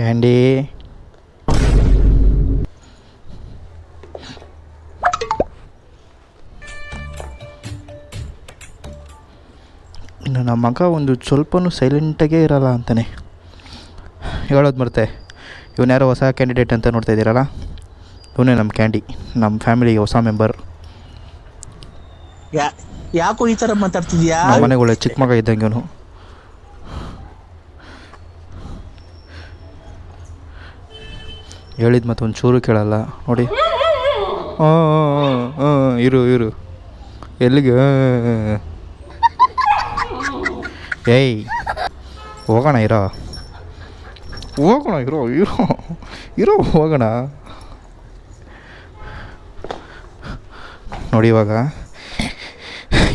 Candy ಇನ್ನು ನಮ್ಮ ಮಗ ಒಂದು ಸ್ವಲ್ಪನೂ ಸೈಲೆಂಟಾಗೇ ಇರಲ್ಲ ಅಂತಾನೆ. ಹೇಳೋದು ಮರ್ತೆ, ಇವನು ಯಾರೋ ಹೊಸ ಕ್ಯಾಂಡಿಡೇಟ್ ಅಂತ ನೋಡ್ತಾ ಇದ್ದೀರಲ್ಲ, ಇವನೇ ನಮ್ಮ ಕ್ಯಾಂಡಿ, ನಮ್ಮ ಫ್ಯಾಮಿಲಿಗೆ ಹೊಸ ಮೆಂಬರ್. ಯಾಕೋ ಈ ಥರ ಮಾತಾಡ್ತಿದ್ಯಾ? ನಮ್ಮ ಮನೆಗಳ ಚಿಕ್ಕ ಮಗ ಇದ್ದಂಗೆ ಇವನು. ಹೇಳಿದ ಮತ್ತು ಒಂದು ಚೂರು ಕೇಳಲ್ಲ ನೋಡಿ. ಇರು ಎಲ್ಲಿಗೆ? ಏಯ್ ಹೋಗೋಣ, ಇರೋ ಹೋಗೋಣ. ನೋಡಿ ಇವಾಗ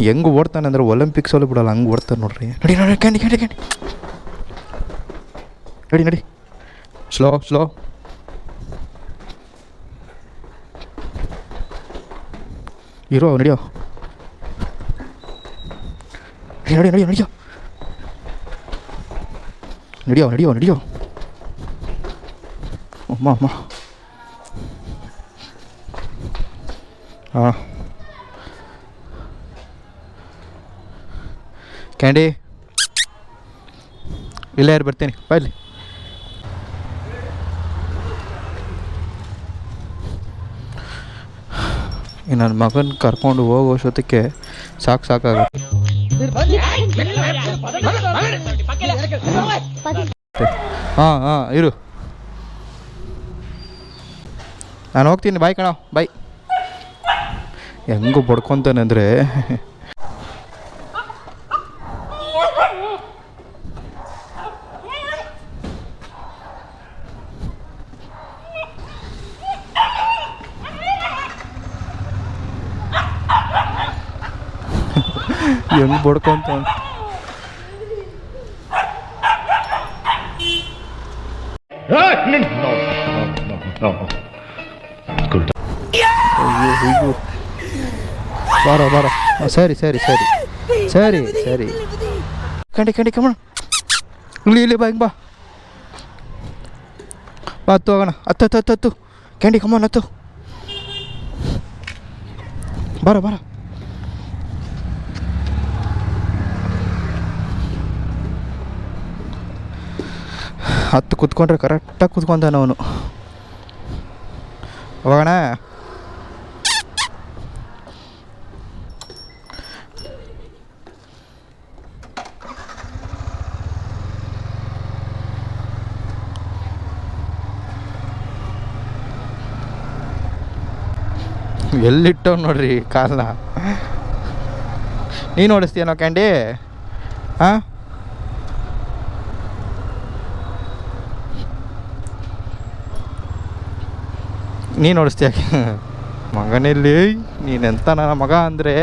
ಹೆಂಗೆ ಓಡ್ತಾನೆ ಅಂದರೆ ಒಲಿಂಪಿಕ್ಸಲ್ಲೂ ಬಿಡಲ್ಲ, ಹಂಗೆ ಓಡ್ತಾನೆ ನೋಡ್ರಿ. ನಡಿ ಕ್ಯಾಂಡಿ ನಡಿ ಸ್ಲೋ ಇರೋ. ನಡಿಯೋ ಅಮ್ಮ ಹಾಂ ಕ್ಯಾಂಡಿ ಇಲ್ಲ, ಯಾರು ಬರ್ತೀನಿ ಬಲ್ಲಿ. ನನ್ನ ಮಗನ ಕರ್ಕೊಂಡು ಹೋಗೋಷ್ಟೊತ್ತಿಗೆ ಸಾಕಾಗುತ್ತೆ. ಹಾಂ ಇರು, ನಾನು ಹೋಗ್ತೀನಿ. ಬಾಯ್ ಕಣ, ಬಾಯ್. ಹೆಂಗೂ ಬಡ್ಕೊತಾನೆ ಅಂದರೆ ಹೆಂಗೆ ಬಡ್ಕೊಂತ. ಬಾರ ಸರಿ ಕಂಡಿ ಕಮ್ಮ ಇಲ್ಲಿ ಬಾ, ಹಿಂಗೆ ಬಾ ಹತ್ತು ಹೋಗೋಣ. ಹತ್ತು ಕ್ಯಾಂಡಿ ಕಮ್ಮನ್ ಹತ್ತು. ಬಾರ ಹತ್ತು ಕುತ್ಕೊಂಡ್ರೆ ಕರೆಕ್ಟಾಗಿ ಕುತ್ಕೊಂತಾನೆ ಅವನು. ಹೋಗೋಣ. ಎಲ್ಲಿಟ್ಟವ್ ನೋಡ್ರಿ ಕಾಲನ್ನ. ನೀನು ಓಡಿಸ್ತೀಯನೋ ಕ್ಯಾಂಡಿ? ಹಾಂ, ನೀನು ಓಡಿಸ್ತೀಯ ಮಗನಲ್ಲಿ? ನೀನೆಂತ ನನ್ನ ಮಗ ಅಂದರೆ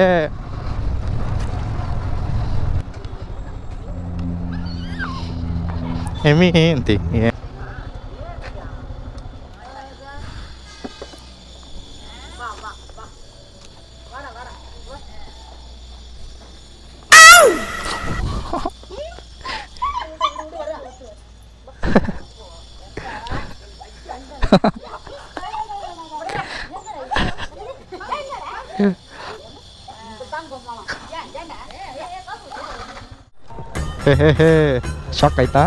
ಎಮ್ಮಿ ಅಂತಿ. ಶಾಕ್ ಆಯ್ತಾ?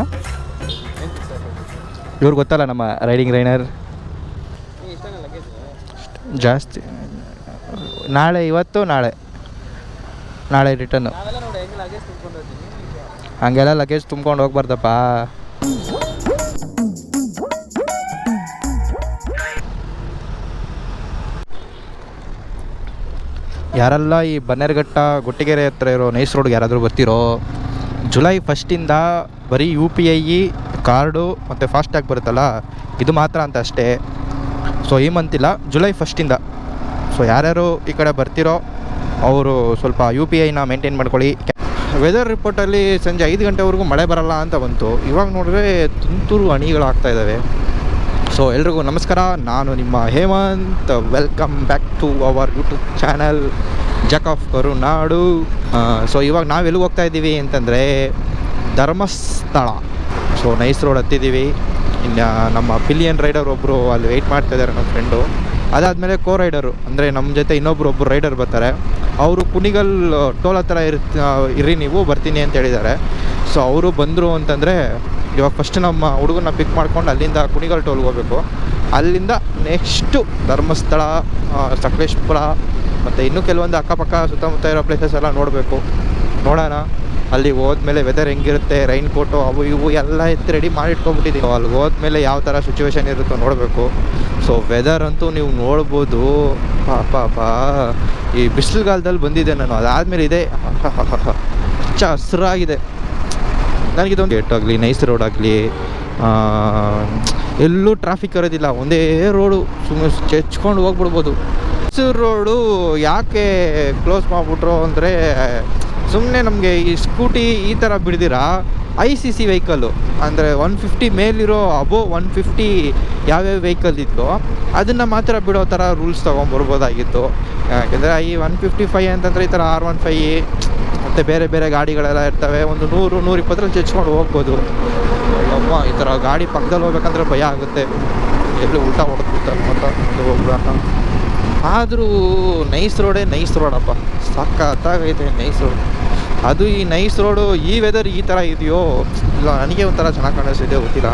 ಇವ್ರು ಗೊತ್ತಲ್ಲ ನಮ್ಮ ರೈಡಿಂಗ್ ರೈನರ್ ಜಾಸ್ತಿ. ಇವತ್ತು ನಾಳೆ ರಿಟರ್ನು. ಹಂಗೆಲ್ಲ ಲಗೇಜ್ ತುಂಬ್ಕೊಂಡು ಹೋಗ್ಬಾರ್ದಪ್ಪ. ಯಾರೆಲ್ಲ ಈ ಬನ್ನೇರುಘಟ್ಟ ಗುಟ್ಟಿಗೆರೆ ಹತ್ರ ಇರೋ ನೈಸ್ ರೋಡ್ಗೆ ಯಾರಾದರೂ ಬರ್ತಿರೋ, ಜುಲೈ 1 ಬರೀ UPI ಕಾರ್ಡು ಮತ್ತು ಫಾಸ್ಟ್ಯಾಗ್ ಬರುತ್ತಲ್ಲ, ಇದು ಮಾತ್ರ ಅಂತ ಅಷ್ಟೇ. ಸೊ ಈ ಮಂತಿಲ್ಲ, ಜುಲೈ 1. ಸೊ ಯಾರ್ಯಾರು ಈ ಕಡೆ ಬರ್ತಿರೋ ಅವರು ಸ್ವಲ್ಪ UPIನ ಮೇಂಟೈನ್ ಮಾಡ್ಕೊಳ್ಳಿ. ವೆದರ್ ರಿಪೋರ್ಟಲ್ಲಿ ಸಂಜೆ 5 ಗಂಟೆವರೆಗೂ ಮಳೆ ಬರಲ್ಲ ಅಂತ ಬಂತು. ಇವಾಗ ನೋಡಿದ್ರೆ ತುಂತುರು ಹನಿಗಳಾಗ್ತಾ ಇದ್ದಾವೆ. ಸೊ ಎಲ್ರಿಗೂ ನಮಸ್ಕಾರ, ನಾನು ನಿಮ್ಮ Hemanth. Welcome back to our YouTube channel Jack of Karunadu. So ಇವಾಗ ನಾವು ಎಲ್ಲಿಗೆ ಹೋಗ್ತಾ ಇದ್ದೀವಿ ಅಂತಂದರೆ ಧರ್ಮಸ್ಥಳ. ಸೊ ನೈಸ್ ರೋಡ್ ಹತ್ತಿದ್ದೀವಿ. ಇನ್ನು ನಮ್ಮ ಪಿಲಿಯನ್ ರೈಡರ್ ಒಬ್ಬರು ಅಲ್ಲಿ ವೆಯ್ಟ್ ಮಾಡ್ತಾಯಿದ್ದಾರೆ ನಮ್ಮ ಫ್ರೆಂಡು. ಅದಾದಮೇಲೆ ಕೋ ರೈಡರು ಅಂದರೆ ನಮ್ಮ ಜೊತೆ ಒಬ್ಬರು ರೈಡರ್ ಬರ್ತಾರೆ. ಅವರು ಕುಣಿಗಲ್ ಟೋಲ್ ಹತ್ರ ಇರಿ ನೀವು ಬರ್ತೀನಿ ಅಂತ ಹೇಳಿದ್ದಾರೆ. ಸೊ ಅವರು ಬಂದರು ಅಂತಂದರೆ ಇವಾಗ ಫಸ್ಟ್ ನಮ್ಮ ಹುಡುಗನ ಪಿಕ್ ಮಾಡ್ಕೊಂಡು ಅಲ್ಲಿಂದ ಕುಣಿಗಲ್ ಟೋಲ್ಗೆ ಹೋಗಬೇಕು. ಅಲ್ಲಿಂದ ನೆಕ್ಸ್ಟು ಧರ್ಮಸ್ಥಳ, ಸಕಲೇಶ್ಪುರ ಮತ್ತು ಇನ್ನೂ ಕೆಲವೊಂದು ಅಕ್ಕಪಕ್ಕ ಸುತ್ತಮುತ್ತ ಇರೋ ಪ್ಲೇಸಸ್ ಎಲ್ಲ ನೋಡಬೇಕು. ನೋಡೋಣ ಅಲ್ಲಿ ಹೋದ್ಮೇಲೆ ವೆದರ್ ಹೆಂಗಿರುತ್ತೆ, ರೈನ್ ಕೋಟು ಅವು ಇವು ಎಲ್ಲ ಎತ್ತಿ ರೆಡಿ ಮಾಡಿಟ್ಕೊಂಡ್ಬಿಟ್ಟಿದ್ದೀವಿ. ಅಲ್ಲಿಗೆ ಹೋದ್ಮೇಲೆ ಯಾವ ಥರ ಸಿಚುವೇಶನ್ ಇರುತ್ತೋ ನೋಡಬೇಕು. ಸೊ ವೆದರ್ ಅಂತೂ ನೀವು ನೋಡ್ಬೋದು. ಪಾಪ ಈ ಬಿಸಿಲುಗಾಲದಲ್ಲಿ ಬಂದಿದ್ದೆ ನಾನು. ಅದಾದಮೇಲೆ ಇದೆ ಹಚ್ಚ ಹಸಿರಾಗಿದೆ. ನನಗಿದೊಂದು ಗೇಟ್ ಆಗಲಿ ನೈಸ್ ರೋಡ್ ಆಗಲಿ ಎಲ್ಲೂ ಟ್ರಾಫಿಕ್ ಇರೋದಿಲ್ಲ, ಒಂದೇ ರೋಡು, ಸುಮ್ಮನೆ ಚೆಚ್ಕೊಂಡು ಹೋಗ್ಬಿಡ್ಬೋದು. ಮೈಸೂರು ರೋಡು ಯಾಕೆ ಕ್ಲೋಸ್ ಮಾಡಿಬಿಟ್ರು ಅಂದರೆ ಸುಮ್ಮನೆ ನಮಗೆ ಈ ಸ್ಕೂಟಿ ಈ ಥರ ಬಿಡ್ದಿರಾ ICC ವೆಹಿಕಲ್ಲು ಅಂದರೆ 150 ಮೇಲಿರೋ ಅಬೋವ್ 150 ಯಾವ್ಯಾವ ವೆಹಿಕಲ್ ಇತ್ತು ಅದನ್ನು ಮಾತ್ರ ಬಿಡೋ ಥರ ರೂಲ್ಸ್ ತೊಗೊಂಬರ್ಬೋದಾಗಿತ್ತು. ಯಾಕೆಂದರೆ ಈ 155 ಅಂತಂದರೆ ಈ ಥರ R15 ಮತ್ತು ಬೇರೆ ಬೇರೆ ಗಾಡಿಗಳೆಲ್ಲ ಇರ್ತವೆ, ಒಂದು 100-120 ಚೆಚ್ಕೊಂಡು ಹೋಗ್ಬೋದು. ಅಮ್ಮ ಈ ಥರ ಗಾಡಿ ಪಕ್ಕದಲ್ಲಿ ಹೋಗ್ಬೇಕಂದ್ರೆ ಭಯ ಆಗುತ್ತೆ, ಎಲ್ಲಿ ಊಟ ಹೊಡೆದ್ಬಿಡ್ತಾರೆ ಅಂತ ಹೋಗ್ಬಿಡೋಣ. ಆದರೂ ನೈಸ್ ರೋಡಪ್ಪ, ಸಖತ್ತಾಗೈತೆ ನೈಸ್ ರೋಡ್. ಅದು ಈ ನೈಸ್ ರೋಡು ಈ ವೆದರ್ ಈ ಥರ ಇದೆಯೋ ಇಲ್ಲ ನನಗೆ ಒಂಥರ ಚೆನ್ನಾಗಿ ಕಾಣಿಸ್ತಿದೆ, ಗೊತ್ತಿಲ್ಲ.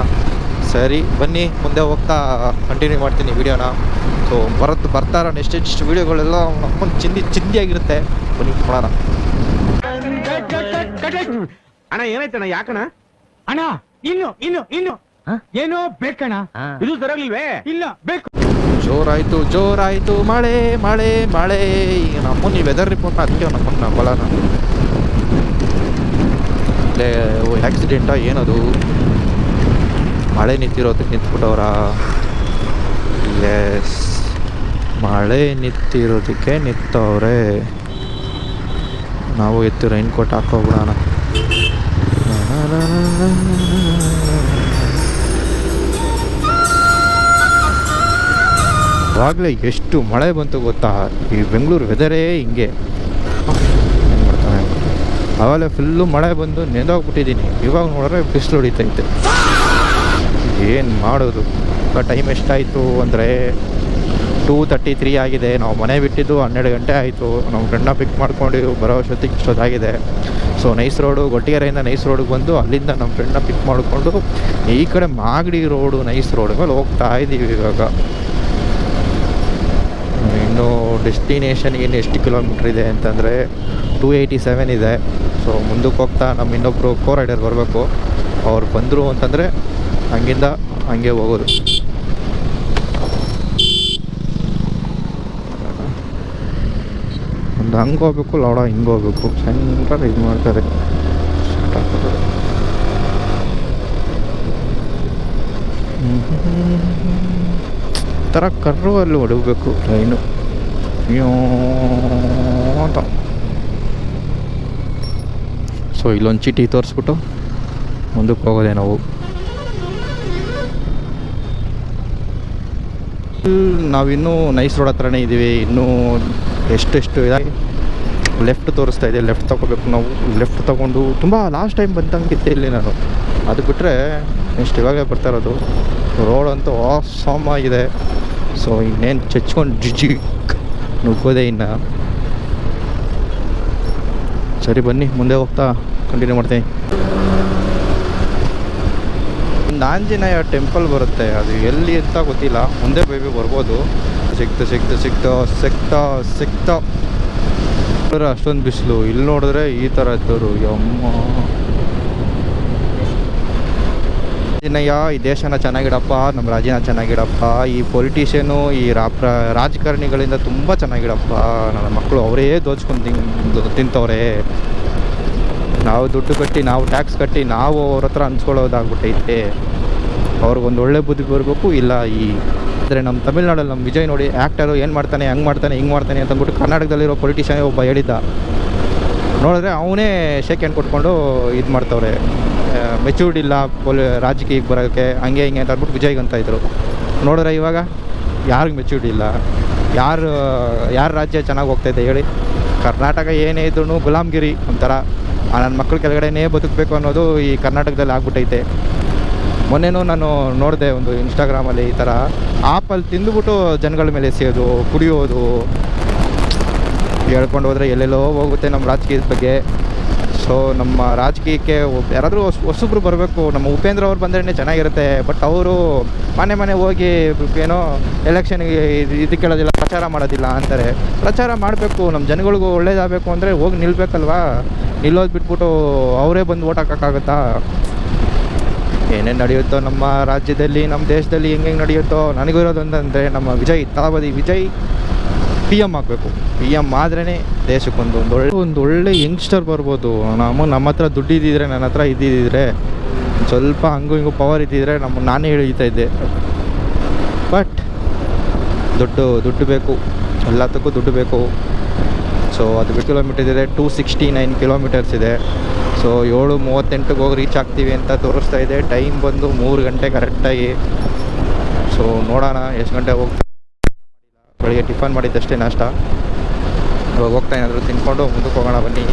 ಸರಿ ಬನ್ನಿ ಮುಂದೆ ಹೋಗ್ತಾ ಕಂಟಿನ್ಯೂ ಮಾಡ್ತೀನಿ ವೀಡಿಯೋನ. ಸೊ ಬರ್ತಾರ ನೆಕ್ಸ್ಟ್ ವೀಡಿಯೋಗಳೆಲ್ಲ ನಮ್ಮನ್ನು ಚಿಂದಿಯಾಗಿರುತ್ತೆ. ಬನ್ನಿ ನೋಡೋಣ. ಅಣ್ಣ ಏನಾಯ್ತಣ್ಣ? ಯಾಕಣ್ಣ? ಅಣ್ಣ ಇನ್ನು ಏನೋ ಬೇಕಣ್ಣ. ಇದು ಸರಿಯಾಗಿಲ್ವೇ? ಇಲ್ಲ ಬೇಕು. ಜೋರಾಯಿತು ಮಳೆ. ಈಗ ನಮ್ಮನ್ನು ಈ ವೆದರ್ ರಿಪೋರ್ಟ್ನ ಅದಕ್ಕೆ ನಮ್ಮನ್ನು ನಂಬಲ್ಲ. ಇಲ್ಲೇ ಆಕ್ಸಿಡೆಂಟಾ ಏನದು? ಮಳೆ ನಿಂತಿರೋದಕ್ಕೆ ನಿಂತ್ಬಿಟ್ಟವ್ರ? ಎಸ್, ಮಳೆ ನಿಂತಿರೋದಕ್ಕೆ ನಿಂತವ್ರೆ. ನಾವು ಎತ್ತು ರೈನ್ ಕೋಟ್ ಹಾಕೋಬಿಡೋಣ. ಆವಾಗಲೇ ಎಷ್ಟು ಮಳೆ ಬಂತು ಗೊತ್ತಾ? ಈ ಬೆಂಗಳೂರು ವೆದರೇ ಹಿಂಗೆ ಏನು ಮಾಡ್ತಾನೆ. ಆವಾಗಲೇ ಫುಲ್ಲು ಮಳೆ ಬಂದು ನೆಂದೋಗ್ಬಿಟ್ಟಿದ್ದೀನಿ. ಇವಾಗ ನೋಡಿದ್ರೆ ಬಿಸಿಲು ಹೊಡಿತೈತೆ. ಏನು ಮಾಡೋದು? ಟೈಮ್ ಎಷ್ಟಾಯಿತು ಅಂದರೆ 2:33 ಆಗಿದೆ. ನಾವು ಮನೆ ಬಿಟ್ಟಿದ್ದು 12 ಗಂಟೆ ಆಯಿತು. ನಮ್ಮ ಫ್ರೆಂಡ್ನ ಪಿಕ್ ಮಾಡ್ಕೊಂಡು ಬರೋ ಅಷ್ಟೊತ್ತಿಗೆ ಇಷ್ಟೊತ್ತಾಗಿದೆ. ಸೊ ನೈಸ್ ರೋಡು, ಗೊಟ್ಟಿಗೆರೆಯಿಂದ ನೈಸ್ ರೋಡಿಗೆ ಬಂದು ಅಲ್ಲಿಂದ ನಮ್ಮ ಫ್ರೆಂಡ್ನ ಪಿಕ್ ಮಾಡಿಕೊಂಡು ಈ ಕಡೆ ಮಾಗಡಿ ರೋಡು ನೈಸ್ ರೋಡ್ ಮೇಲೆ ಹೋಗ್ತಾ ಇದ್ದೀವಿ. ಇವಾಗ ಇನ್ನು ಡೆಸ್ಟಿನೇಷನ್ಗೆ ಇನ್ನು ಎಷ್ಟು ಕಿಲೋಮೀಟ್ರ್ ಇದೆ ಅಂತಂದರೆ 287 ಇದೆ. ಸೊ ಮುಂದಕ್ಕೆ ಹೋಗ್ತಾ ನಮ್ಮ ಇನ್ನೊಬ್ಬರು ಕೋ ರೈಡರ್ ಬರಬೇಕು. ಅವ್ರು ಬಂದರು ಅಂತಂದರೆ ಹಂಗಿಂದ ಹಂಗೆ ಹೋಗೋದು. ಒಂದು ಹಂಗೆ ಹೋಗ್ಬೇಕು, ಲೌಡ ಹಿಂಗೆ ಹೋಗ್ಬೇಕು. ಸೆಂಟ್ರಲ್ಲಿ ಇದು ಮಾಡ್ತಾರೆ. ಥರ ಕರ್ವಲ್ಲಿ ಹೊಡಬೇಕು ಟ್ರೈನು ಅಂತ. ಸೊ ಇಲ್ಲೊಂದು ಚೀಟಿ ತೋರಿಸ್ಬಿಟ್ಟು ಮುಂದಕ್ಕೆ ಹೋಗೋದೆ ನಾವು. ನಾವಿನ್ನೂ ನೈಸ್ ರೋಡ್ ಹತ್ರನೇ ಇದ್ದೀವಿ. ಇನ್ನೂ ಎಷ್ಟು ಇದಾಗಿ ಲೆಫ್ಟ್ ತೋರಿಸ್ತಾ ಇದೆ. ಲೆಫ್ಟ್ ತೊಗೋಬೇಕು ನಾವು. ಲೆಫ್ಟ್ ತೊಗೊಂಡು ತುಂಬ ಲಾಸ್ಟ್ ಟೈಮ್ ಬಂದಂಗಿತ್ತೆ ಇಲ್ಲಿ ನಾನು. ಅದು ಬಿಟ್ಟರೆ ನೆಕ್ಸ್ಟ್ ಇವಾಗೇ ಬರ್ತಾ ಇರೋದು. ರೋಡ್ ಅಂತೂ ಆಸಮ್ ಆಗಿದೆ. ಸೊ ಇನ್ನೇನು ಚಚ್ಕೊಂಡು ಜಿಜಿಕ್ ನುಗ್ಗೋದೆ ಇನ್ನು. ಸರಿ ಬನ್ನಿ ಮುಂದೆ ಹೋಗ್ತಾ ಕಂಟಿನ್ಯೂ ಮಾಡ್ತೀನಿ. ಒಂದು ಆಂಜನೇಯ ಟೆಂಪಲ್ ಬರುತ್ತೆ, ಅದು ಎಲ್ಲಿ ಅಂತ ಗೊತ್ತಿಲ್ಲ. ಮುಂದೆ ಬೇಬಿ ಬರ್ಬೋದು. ಸಿಕ್ತಾ ಅಷ್ಟೊಂದು ಬಿಸಿಲು. ಇಲ್ಲಿ ನೋಡಿದ್ರೆ ಈ ಥರ ಇದ್ದವರು ಯಮ್ಮ. ಆಂಜನೇಯ ಈ ದೇಶನ ಚೆನ್ನಾಗಿಡಪ್ಪ, ನಮ್ಮ ರಾಜ್ಯನ ಚೆನ್ನಾಗಿಡಪ್ಪ. ಈ ಪೊಲಿಟಿಷಿಯನು ಈ ರಾಜಕಾರಣಿಗಳಿಂದ ತುಂಬ ಚೆನ್ನಾಗಿಡಪ್ಪ. ನನ್ನ ಮಕ್ಕಳು ಅವರೇ ದೋಚ್ಕೊಂಡು ತಿಂತವ್ರೆ. ನಾವು ದುಡ್ಡು ಕಟ್ಟಿ, ನಾವು ಟ್ಯಾಕ್ಸ್ ಕಟ್ಟಿ, ನಾವು ಅವ್ರ ಹತ್ರ ಹಂಚ್ಕೊಳ್ಳೋದಾಗ್ಬಿಟ್ಟೈತೆ. ಅವ್ರಿಗೊಂದು ಒಳ್ಳೆ ಬುದ್ಧಿ ಬರಬೇಕು. ಇಲ್ಲ ಆದರೆ ನಮ್ಮ ತಮಿಳ್ನಾಡಲ್ಲಿ ನಮ್ಮ ವಿಜಯ್ ನೋಡಿ, ಆ್ಯಕ್ಟರು ಏನು ಮಾಡ್ತಾನೆ, ಹಂಗೆ ಮಾಡ್ತಾನೆ, ಹಿಂಗೆ ಮಾಡ್ತಾನೆ ಅಂತಂದ್ಬಿಟ್ಟು ಕರ್ನಾಟಕದಲ್ಲಿರೋ ಪೊಲಿಟಿಷಿಯನ್ ಒಬ್ಬ ಹೇಳಿದ್ದ. ನೋಡಿದ್ರೆ ಅವನೇ ಶೇಕ್ ಹ್ಯಾಂಡ್ ಕೊಟ್ಕೊಂಡು ಇದು ಮಾಡ್ತವ್ರೆ. ಮೆಚೂರ್ಡ್ ಇಲ್ಲ ರಾಜಕೀಯಕ್ಕೆ ಬರೋಕ್ಕೆ, ಹಂಗೆ ಹಿಂಗೆ ಅಂತ ಅಂದ್ಬಿಟ್ಟು ವಿಜಯ್ಗೆ ಅಂತ ಇದ್ರು. ನೋಡಿದ್ರೆ ಇವಾಗ ಯಾರಿಗೆ ಮೆಚೂರ್ಡ್ ಇಲ್ಲ. ಯಾರು ರಾಜ್ಯ ಚೆನ್ನಾಗಿ ಹೋಗ್ತಾಯಿದೆ ಹೇಳಿ? ಕರ್ನಾಟಕ ಏನೇ ಇದ್ರೂ ಗುಲಾಮ್ಗಿರಿ ಒಂಥರ. ನನ್ನ ಮಕ್ಕಳ ಕೆಳಗಡೆನೇ ಬದುಕಬೇಕು ಅನ್ನೋದು ಈ ಕರ್ನಾಟಕದಲ್ಲಿ ಆಗ್ಬಿಟ್ಟೈತೆ. ಮೊನ್ನೆನೂ ನಾನು ನೋಡಿದೆ ಒಂದು ಇನ್ಸ್ಟಾಗ್ರಾಮಲ್ಲಿ ಈ ಥರ ಆಪಲ್ಲಿ ತಿಂದುಬಿಟ್ಟು ಜನಗಳ ಮೇಲೆ ಎಸೆಯೋದು, ಕುಡಿಯೋದು, ಹೇಳ್ಕೊಂಡು ಹೋದರೆ ಎಲ್ಲೆಲ್ಲೋ ಹೋಗುತ್ತೆ ನಮ್ಮ ರಾಜಕೀಯದ ಬಗ್ಗೆ. ಸೊ ನಮ್ಮ ರಾಜಕೀಯಕ್ಕೆ ಯಾರಾದರೂ ಹೊಸಬ್ರು ಬರಬೇಕು. ನಮ್ಮ ಉಪೇಂದ್ರ ಅವ್ರು ಬಂದ್ರೇ ಚೆನ್ನಾಗಿರುತ್ತೆ. ಬಟ್ ಅವರು ಮನೆ ಹೋಗಿ ಏನೋ ಎಲೆಕ್ಷನ್ಗೆ ಇದು ಕೇಳೋದಿಲ್ಲ, ಪ್ರಚಾರ ಮಾಡೋದಿಲ್ಲ ಅಂತಾರೆ. ಪ್ರಚಾರ ಮಾಡಬೇಕು, ನಮ್ಮ ಜನಗಳಿಗೂ ಒಳ್ಳೇದಾಗಬೇಕು ಅಂದರೆ ಹೋಗಿ ನಿಲ್ಲಬೇಕಲ್ವಾ. ನಿಲ್ಲೋದು ಬಿಟ್ಬಿಟ್ಟು ಅವರೇ ಬಂದು ಓಟ್ ಹಾಕೋಕ್ಕಾಗುತ್ತಾ? ಏನೇನು ನಡೆಯುತ್ತೋ ನಮ್ಮ ರಾಜ್ಯದಲ್ಲಿ, ನಮ್ಮ ದೇಶದಲ್ಲಿ ಹೆಂಗೆ ನಡೆಯುತ್ತೋ. ನನಗೂ ಇರೋದೊಂದಂದರೆ ನಮ್ಮ ತಳಪತಿ ವಿಜಯ್ PM ಆಗಬೇಕು. PM ಆದ್ರೇ ದೇಶಕ್ಕೊಂದು ಒಳ್ಳೆ ಯಂಗ್ಸ್ಟರ್ ಬರ್ಬೋದು. ನಮ್ಮ ಹತ್ರ ದುಡ್ಡು ಇದ್ದಿದ್ರೆ, ನನ್ನ ಹತ್ರ ಇದ್ದಿದ್ದರೆ, ಸ್ವಲ್ಪ ಹಂಗೂ ಹಿಂಗೂ ಪವರ್ ಇದ್ದಿದ್ರೆ ನಾನೇ ಹೇಳ್ತಾ ಇದ್ದೆ. ಬಟ್ ದುಡ್ಡು ಬೇಕು, ಎಲ್ಲದಕ್ಕೂ ದುಡ್ಡು ಬೇಕು. ಸೊ ಅದು ಕಿಲೋಮೀಟರ್ ಇದೆ, 269 ಕಿಲೋಮೀಟರ್ಸ್ ಇದೆ. ಸೊ 7:38ಗೆ ಹೋಗಿ ರೀಚ್ ಆಗ್ತೀವಿ ಅಂತ ತೋರಿಸ್ತಾ ಇದೆ. ಟೈಮ್ ಬಂದು 3 ಗಂಟೆ ಕರೆಕ್ಟಾಗಿ. ಸೊ ನೋಡೋಣ ಎಷ್ಟು ಗಂಟೆ ಹೋಗ್ತೀವಿ. ಬೆಳಿಗ್ಗೆ ಟಿಫನ್ ಮಾಡಿದ್ದಷ್ಟೇ ನಾಷ್ಟ. ಇವಾಗ ಹೋಗ್ತಾ ಏನಾದರೂ ತಿನ್ಕೊಂಡು ಮುಂದಕ್ಕೆ ಹೋಗೋಣ ಬನ್ನಿ.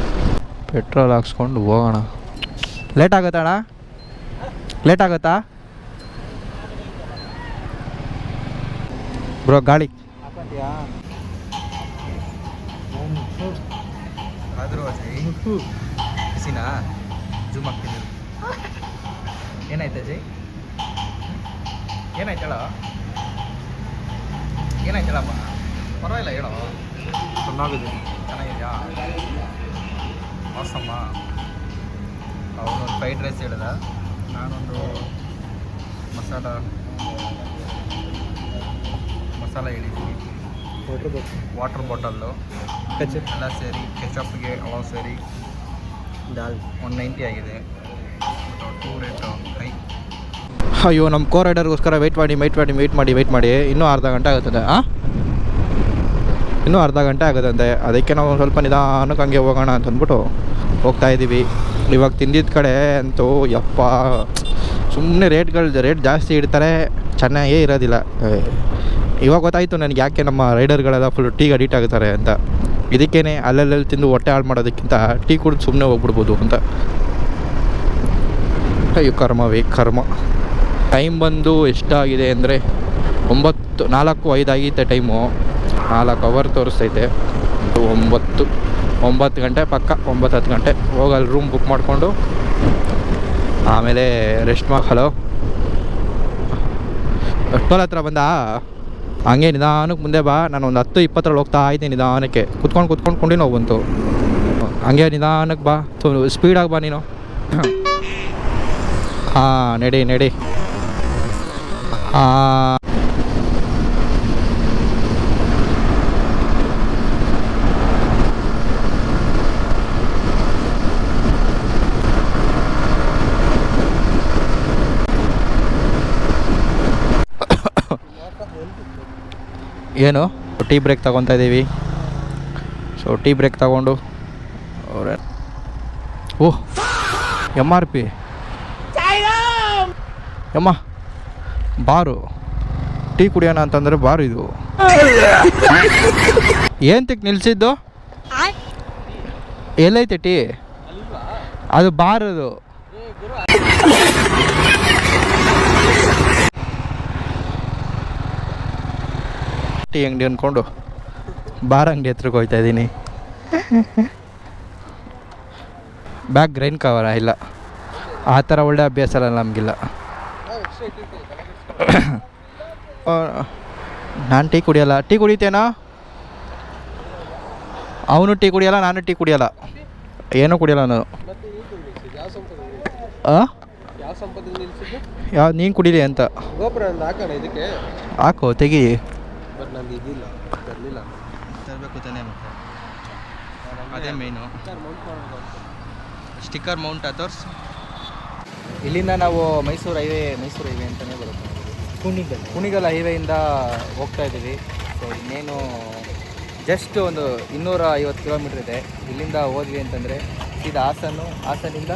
ಪೆಟ್ರೋಲ್ ಹಾಕ್ಸ್ಕೊಂಡು ಹೋಗೋಣ. ಲೇಟ್ ಆಗುತ್ತಾ ಅಣ್ಣ? ಲೇಟ್ ಆಗುತ್ತಾ ಬ್ರೋ? ಗಾಳಿ ಆದರೂ ಬಿಸಿನಾ? ಜೂಮ್ ಆಗ್ತೀನಿ. ಏನಾಯ್ತು ಅಜಯ್? ಏನಾಯ್ತಳ? ಏನಾಯ್ತಳಪ್ಪ? ಪರವಾಗಿಲ್ಲ ಹೇಳೋ. ಚೆನ್ನಾಗಿದೆಯಾ? ಅವಸಮ್ಮ. ಅವನೊಂದು ಫ್ರೈಡ್ ರೈಸ್ ಹೇಳಿದ, ನಾನೊಂದು ಮಸಾಲ ಹೇಳಿದ್ದೀನಿ. ವಾಟರ್ ಬಾಟಲ್ಲು ಎಲ್ಲ ಸೇರಿ, ಕೆಚಪ್ಗೆ ಅವ ಸೇರಿ 190 ಆಗಿದೆ. 2 ರೇಟು ಹೈ. ಅಯ್ಯೋ, ನಮ್ಮ ಕೋ ರೈಡರ್ಗೋಸ್ಕರ ವೆಯ್ಟ್ ಮಾಡಿ ಇನ್ನೂ ಅರ್ಧ ಗಂಟೆ ಆಗುತ್ತದೆ. ಇನ್ನೂ ಅರ್ಧ ಗಂಟೆ ಆಗುತ್ತಂತೆ. ಅದಕ್ಕೆ ನಾವು ಸ್ವಲ್ಪ ನಿಧಾನಕ್ಕೆ ಹಂಗೆ ಹೋಗೋಣ ಅಂತ ಅಂದ್ಬಿಟ್ಟು ಹೋಗ್ತಾಯಿದ್ದೀವಿ. ಇವಾಗ ತಿಂದಿದ್ದ ಕಡೆ ಅಂತೂ ಯಪ್ಪ, ಸುಮ್ಮನೆ ರೇಟ್ ಜಾಸ್ತಿ ಇಡ್ತಾರೆ, ಚೆನ್ನಾಗೇ ಇರೋದಿಲ್ಲ. ಇವಾಗ ಗೊತ್ತಾಯಿತು ನನಗೆ ಯಾಕೆ ನಮ್ಮ ರೈಡರ್ಗಳೆಲ್ಲ ಫುಲ್ ಟೀಗೆ ಅಡಿಕ್ಟ್ ಆಗುತ್ತಾರೆ ಅಂತ. ಇದಕ್ಕೇ ಅಲ್ಲೆಲ್ಲಿ ತಿಂದು ಹೊಟ್ಟೆ ಹಾಳು ಮಾಡೋದಕ್ಕಿಂತ ಟೀ ಕುಡಿದು ಸುಮ್ಮನೆ ಹೋಗ್ಬಿಡ್ಬೋದು ಅಂತ. ಅಯ್ಯೋ ಕರ್ಮ. ಟೈಮ್ ಬಂದು ಎಷ್ಟಾಗಿದೆ ಅಂದರೆ 4:05 ಆಗೈತೆ ಟೈಮು. 4 ಅವರ್ ತೋರಿಸ್ತೈತೆ. 9 ಗಂಟೆ ಪಕ್ಕ, 9-10 ಗಂಟೆ ಹೋಗಲ್ಲಿ ರೂಮ್ ಬುಕ್ ಮಾಡಿಕೊಂಡು ಆಮೇಲೆ ರೆಸ್ಟ್ ಹಲೋ, ಟೋಲ್ ಹತ್ರ ಬಂದಾ? ಹಂಗೆ ನಿಧಾನಕ್ಕೆ ಮುಂದೆ ಬಾ. ನಾನು ಒಂದು 10-20 ಹೋಗ್ತಾ ಇದ್ದೀನಿ ನಿಧಾನಕ್ಕೆ. ಕುತ್ಕೊಂಡು ನೋವು ಬಂತು. ಹಂಗೆ ನಿಧಾನಕ್ಕೆ ಬಾ, ಸ್ಪೀಡಾಗಿ ಬಾ ನೀನು. ಹಾಂ, ನಡಿ. ಏನು ಟೀ ಬ್ರೇಕ್ ತಗೊತಾ ಇದ್ದೀವಿ. ಸೊ ಟೀ ಬ್ರೇಕ್ ತಗೊಂಡು ಓಹ್ MRP ಯಮ್ಮ ಬಾರು ಟೀ ಕುಡಿಯೋಣ ಅಂತಂದರೆ ಬಾರು ಇದು. ಏಂತಕ್ಕೆ ನಿಲ್ಸಿದ್ದು? ಎಲ್ಲೈತೆ ಟೀ? ಅದು ಬಾರದು. ಟೀ ಅಂಗಡಿ ಅಂದ್ಕೊಂಡು ಬಾರ್ ಅಂಗಡಿ ಹತ್ರಕ್ಕೆ ಹೋಗ್ತಾ ಇದ್ದೀನಿ. ಬ್ಯಾಗ್ ಗ್ರೈನ್ ಕವರ ಇಲ್ಲ, ಆ ಥರ ಒಳ್ಳೆ ಅಭ್ಯಾಸ ಅಲ್ಲ ನಮಗಿಲ್ಲ. ನಾನು ಟೀ ಕುಡಿಯಲ್ಲ. ಟೀ ಕುಡಿತೇನಾ? ಅವನು ಟೀ ಕುಡಿಯಲ್ಲ, ನಾನು ಟೀ ಕುಡಿಯಲ್ಲ, ಏನೂ ಕುಡಿಯಲ್ಲ ನಾನು. ಯಾವ ನೀನು ಕುಡೀಲಿ ಅಂತ ಹಾಕೋ, ತೆಗಿ. ತರಬೇಕು ತಾನೇ, ಮತ್ತೆ ಅದೇ ಮೇನು. ಸ್ಟಿಕ್ಕರ್ ಮೌಂಟ್ ತೋರ್ಸು. ಇಲ್ಲಿಂದ ನಾವು ಮೈಸೂರು ಹೈವೇ ಅಂತಲೇ ಬರುತ್ತೆ. ಕುಣಿಗಲ್ ಹೈವೇಯಿಂದ ಹೋಗ್ತಾ ಇದ್ದೀವಿ. ಸೊ ಇನ್ನೇನು ಜಸ್ಟ್ ಒಂದು 250 ಕಿಲೋಮೀಟ್ರ್ ಇದೆ. ಇಲ್ಲಿಂದ ಹೋದ್ವಿ ಅಂತಂದರೆ ಸೀದಾ ಹಾಸನಿಂದ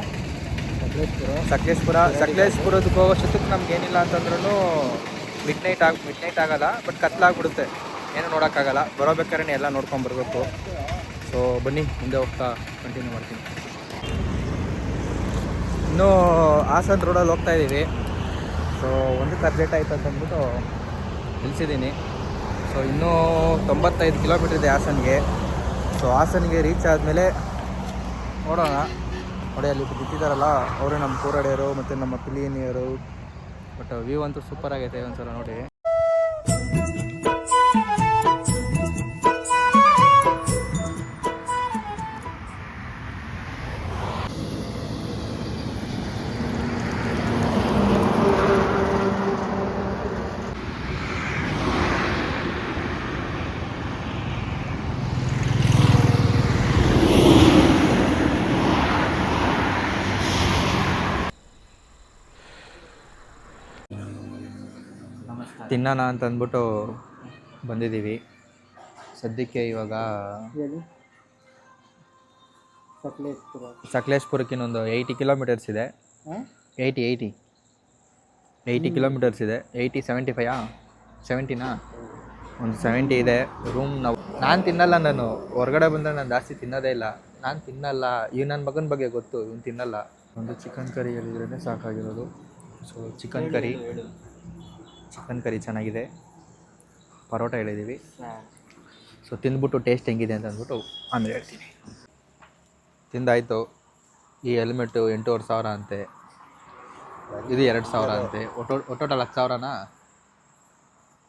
ಸಕಲೇಶ್ಪುರದಕ್ಕೆ ಹೋಗೋಷ್ಟಕ್ಕೆ ನಮ್ಗೇನಿಲ್ಲ ಅಂತಂದ್ರೂ ಮಿಡ್ ನೈಟ್ ಆಗಲ್ಲ, ಬಟ್ ಕತ್ಲಾಗ್ಬಿಡುತ್ತೆ, ಏನೂ ನೋಡೋಕ್ಕಾಗಲ್ಲ. ಬರೋಬೇಕಾದ್ರೆ ಎಲ್ಲ ನೋಡ್ಕೊಂಬರ್ಬೇಕು. ಸೊ ಬನ್ನಿ ಮುಂದೆ ಹೋಗ್ತಾ ಕಂಟಿನ್ಯೂ ಮಾಡ್ತೀನಿ. ಇನ್ನೂ ಹಾಸನ ರೋಡಲ್ಲಿ ಹೋಗ್ತಾ ಇದ್ದೀವಿ. ಸೊ ಒಂದಕ್ಕೆ ಅರ್ಜೆಂಟ್ ಆಯ್ತು ಅಂತ ಅಂದ್ಬಿಟ್ಟು ನಿಲ್ಲಿಸಿದ್ದೀನಿ. ಸೊ ಇನ್ನೂ 95 ಕಿಲೋಮೀಟ್ರ್ ಇದೆ ಹಾಸನ್ಗೆ. ಸೊ ಹಾಸನ್ಗೆ ರೀಚ್ ಆದಮೇಲೆ ನೋಡೋಣ. ನೋಡಿ ಅಲ್ಲಿ ಬಿಟ್ಟಿದ್ದಾರಲ್ಲ ಅವರೇ ನಮ್ಮ ಕೂರಡೆಯರು ಮತ್ತು ನಮ್ಮ ಪಿಲಿಯನಿಯರು. ಬಟ್ ವ್ಯೂ ಅಂತೂ ಸೂಪರ್ ಆಗೈತೆ, ಒಂದ್ಸಲ ನೋಡಿ. ತಿನ್ನೋಣ ಅಂತ ಅಂದ್ಬಿಟ್ಟು ಬಂದಿದ್ದೀವಿ. ಸದ್ಯಕ್ಕೆ ಇವಾಗ ಸಕಲೇಶ್ಪುರಕ್ಕೆ ಇನ್ನೊಂದು 80 ಕಿಲೋಮೀಟರ್ಸ್ ಇದೆ. 80 ಕಿಲೋಮೀಟರ್ಸ್ ಇದೆ. 75 70ನಾ ಒಂದು 70 ಇದೆ. ರೂಮ್ ನಾನು ತಿನ್ನಲ್ಲ. ನಾನು ಹೊರಗಡೆ ಬಂದರೆ ನಾನು ಜಾಸ್ತಿ ತಿನ್ನೋದೇ ಇಲ್ಲ. ನಾನು ತಿನ್ನಲ್ಲ. ಇವ್ ನನ್ನ ಮಗನ ಬಗ್ಗೆ ಗೊತ್ತು, ಇವನು ತಿನ್ನಲ್ಲ. ಒಂದು ಚಿಕನ್ ಕರಿ ಹೇಳಿದ್ರೇ ಸಾಕಾಗಿರೋದು. ಸೊ ಚಿಕನ್ ಕರಿ ಚೆನ್ನಾಗಿದೆ. ಪರೋಟ ಹೇಳಿದ್ದೀವಿ. ಸೊ ತಿಂದ್ಬಿಟ್ಟು ಟೇಸ್ಟ್ ಹೆಂಗಿದೆ ಅಂತ ಅಂದ್ಬಿಟ್ಟು ಆಮೇಲೆ ಹೇಳ್ತೀನಿ. ತಿಂದಾಯಿತು. ಈ ಹೆಲ್ಮೆಟ್ಟು 8,500 ಅಂತೆ, ಇದು 2,000 ಅಂತೆ. ಒಟ್ಟೋಟಲ್ 10,000ನಾ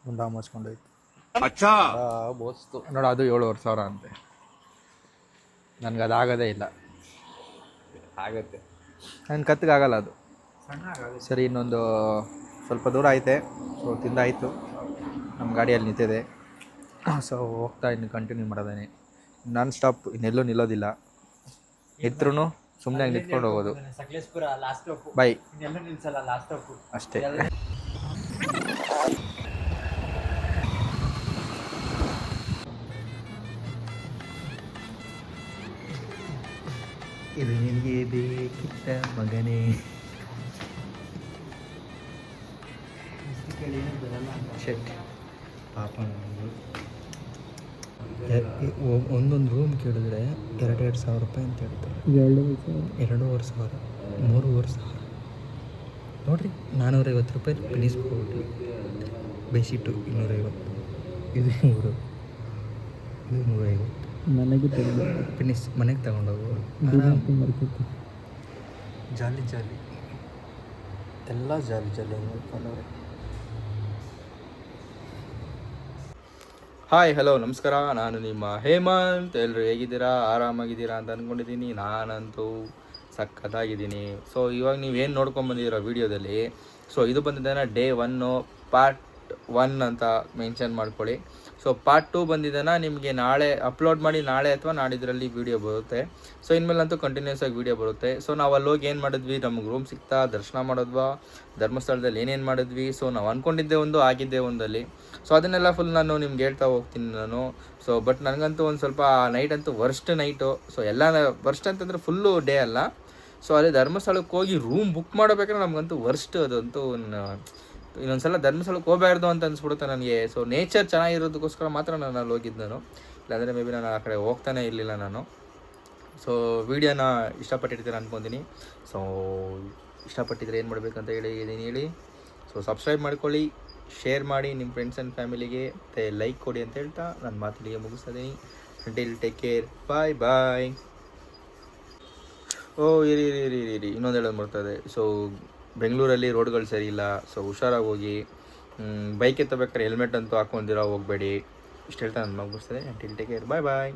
ಗುಂಡ ಮುಚ್ಕೊಂಡೋಯ್ತು. ಬೋಸ್ತು ನೋಡು, ಅದು 7,500 ಅಂತೆ. ನನಗೆ ಅದಾಗೋದೇ ಇಲ್ಲ. ಆಗುತ್ತೆ, ನನ್ನ ಕತ್ತಿಗಾಗಲ್ಲ ಅದು. ಸರಿ, ಇನ್ನೊಂದು ಸ್ವಲ್ಪ ದೂರ ಐತೆ. ಸೊ ತಿಂದಾಯಿತು. ನಮ್ಮ ಗಾಡಿಯಲ್ಲಿ ನಿಂತಿದೆ. ಸೊ ಹೋಗ್ತಾ ಇನ್ನು ಕಂಟಿನ್ಯೂ ಮಾಡೋದೇನೆ. Non stop, ಇನ್ನೆಲ್ಲೂ ನಿಲ್ಲೋದಿಲ್ಲ. ಇದ್ರೂ ಸುಮ್ಮನೆ ನಿಂತ್ಕೊಂಡು ಹೋಗೋದು. ಬೈ ಅಷ್ಟೇ. ಇದು ನಿನಗೆ ಬೇಕಿತ್ತ ಮಗನೇ. ಶೆಟ್ ಪಾಪ. ಒಂದೊಂದು ರೂಮ್ ಕೇಳಿದ್ರೆ 2,000 ರೂಪಾಯಿ ಅಂತ ಹೇಳ್ತಾರೆ. 2,500 3,500 ನೋಡಿರಿ. 450 ರೂಪಾಯಿ ಪಿನೀಸ್ ಕೊಟ್ಟು ಬೆಡ್ಶೀಟು 250. ಇದು 100, ಇದು 150. ನನಗೆ ಪಿನೀಸ್ ಮನೆಗೆ ತಗೊಂಡೋಗು. ಜಾಲಿ ಎಲ್ಲ ಜಾಲಿ ನೋಡ್ಕೊಂಡವ್ರೆ. ಹಾಯ್, ಹಲೋ, ನಮಸ್ಕಾರ. ನಾನು ನಿಮ್ಮ ಹೇಮಂತ್. ಎಲ್ಲರೂ ಹೇಗಿದ್ದೀರಾ? ಆರಾಮಾಗಿದ್ದೀರಾ ಅಂತ ಅಂದ್ಕೊಂಡಿದ್ದೀನಿ. ನಾನಂತೂ ಸಖತ್ತಾಗಿದ್ದೀನಿ. ಸೊ ಇವಾಗ ನೀವೇನು ನೋಡ್ಕೊಂಬಂದಿದ್ದೀರ ವೀಡಿಯೋದಲ್ಲಿ, ಸೊ ಇದು ಬಂದಿದ್ದಾನೆ ಡೇ 1 ಪಾರ್ಟ್ 1 ಅಂತ ಮೆನ್ಷನ್ ಮಾಡ್ಕೊಳ್ಳಿ. ಸೊ ಪಾರ್ಟ್ 2 ಬಂದಿದ್ದಾನ ನಿಮಗೆ ನಾಳೆ ಅಪ್ಲೋಡ್ ಮಾಡಿ, ನಾಳೆ ಅಥವಾ ನಾಡಿದ್ರಲ್ಲಿ ವೀಡಿಯೋ ಬರುತ್ತೆ. ಸೊ ಇನ್ಮೇಲಂತೂ ಕಂಟಿನ್ಯೂಸ್ ಆಗಿ ವೀಡಿಯೋ ಬರುತ್ತೆ. ಸೊ ನಾವು ಅಲ್ಲಿ ಹೋಗಿ ಏನು ಮಾಡಿದ್ವಿ, ನಮ್ಗೆ ರೂಮ್ ಸಿಗ್ತಾ, ದರ್ಶನ ಮಾಡಿದ್ವಾ, ಧರ್ಮಸ್ಥಳದಲ್ಲಿ ಏನೇನು ಮಾಡಿದ್ವಿ. ಸೊ ನಾವು ಅಂದ್ಕೊಂಡಿದ್ದೆ ಒಂದು, ಆಗಿದ್ದೆ ಒಂದಲ್ಲಿ. ಸೊ ಅದನ್ನೆಲ್ಲ ಫುಲ್ ನಾನು ನಿಮ್ಗೆ ಹೇಳ್ತಾ ಹೋಗ್ತೀನಿ ನಾನು. ಸೊ ಬಟ್ ನನಗಂತೂ ಒಂದು ಸ್ವಲ್ಪ ನೈಟ್ ಅಂತೂ ವರ್ಸ್ಟ್ ನೈಟು. ಸೊ ಎಲ್ಲ ವರ್ಸ್ಟ್ ಅಂತಂದರೆ ಫುಲ್ಲು ಡೇ ಅಲ್ಲ. ಸೊ ಅಲ್ಲಿ ಧರ್ಮಸ್ಥಳಕ್ಕೆ ಹೋಗಿ ರೂಮ್ ಬುಕ್ ಮಾಡಬೇಕಾದ್ರೆ ನಮಗಂತೂ ವರ್ಸ್ಟ್. ಅದಂತೂ ಇನ್ನೊಂದ್ಸಲ ಧರ್ಮಸ್ಥಳಕ್ಕೆ ಹೋಗಬಾರ್ದು ಅಂತ ಅನಿಸ್ಬಿಡುತ್ತೆ ನನಗೆ. ಸೊ ನೇಚರ್ ಚೆನ್ನಾಗಿರೋದಕ್ಕೋಸ್ಕರ ಮಾತ್ರ ನಾನು ಅಲ್ಲಿ ಹೋಗಿದ್ದು. ನಾನು ಇಲ್ಲಾಂದರೆ ಮೇ ಬಿ ನಾನು ಆ ಕಡೆ ಹೋಗ್ತಾನೆ ಇರಲಿಲ್ಲ ನಾನು. ಸೊ ವೀಡಿಯೋನ ಇಷ್ಟಪಟ್ಟಿರ್ತೀರ ಅಂದ್ಕೊತೀನಿ. ಸೊ ಇಷ್ಟಪಟ್ಟಿದ್ರೆ ಏನು ಮಾಡಬೇಕಂತ ಹೇಳಿ. ಸೊ ಸಬ್ಸ್ಕ್ರೈಬ್ ಮಾಡ್ಕೊಳ್ಳಿ, ಶೇರ್ ಮಾಡಿ ನಿಮ್ಮ ಫ್ರೆಂಡ್ಸ್ ಆ್ಯಂಡ್ ಫ್ಯಾಮಿಲಿಗೆ, ಮತ್ತು ಲೈಕ್ ಕೊಡಿ ಅಂತ ಹೇಳ್ತಾ ನನ್ನ ಮಾತಿಗೆ ಮುಗಿಸ್ತೀನಿ. ಅಂಟಿಲ್ ಟೇಕ್ ಕೇರ್, ಬಾಯ್. ಇರಿ ಇನ್ನೊಂದು ಹೇಳೋದು ಬರ್ತದೆ. ಸೊ ಬೆಂಗಳೂರಲ್ಲಿ ರೋಡ್ಗಳು ಸರಿ ಇಲ್ಲ. ಸೊ ಹುಷಾರಾಗಿ ಹೋಗಿ. ಬೈಕ್ ಎತ್ತಬೇಕಾದ್ರೆ ಹೆಲ್ಮೆಟ್ ಅಂತೂ ಹಾಕ್ಕೊಂಡಿರೋ ಹೋಗಬೇಡಿ. ಇಷ್ಟು ಹೇಳ್ತಾ ನಾನು ಮುಗಿಸ್ತೇನೆ. ಅಂಟಿಲ್ ಟೇಕ್ ಕೇರ್, ಬಾಯ್.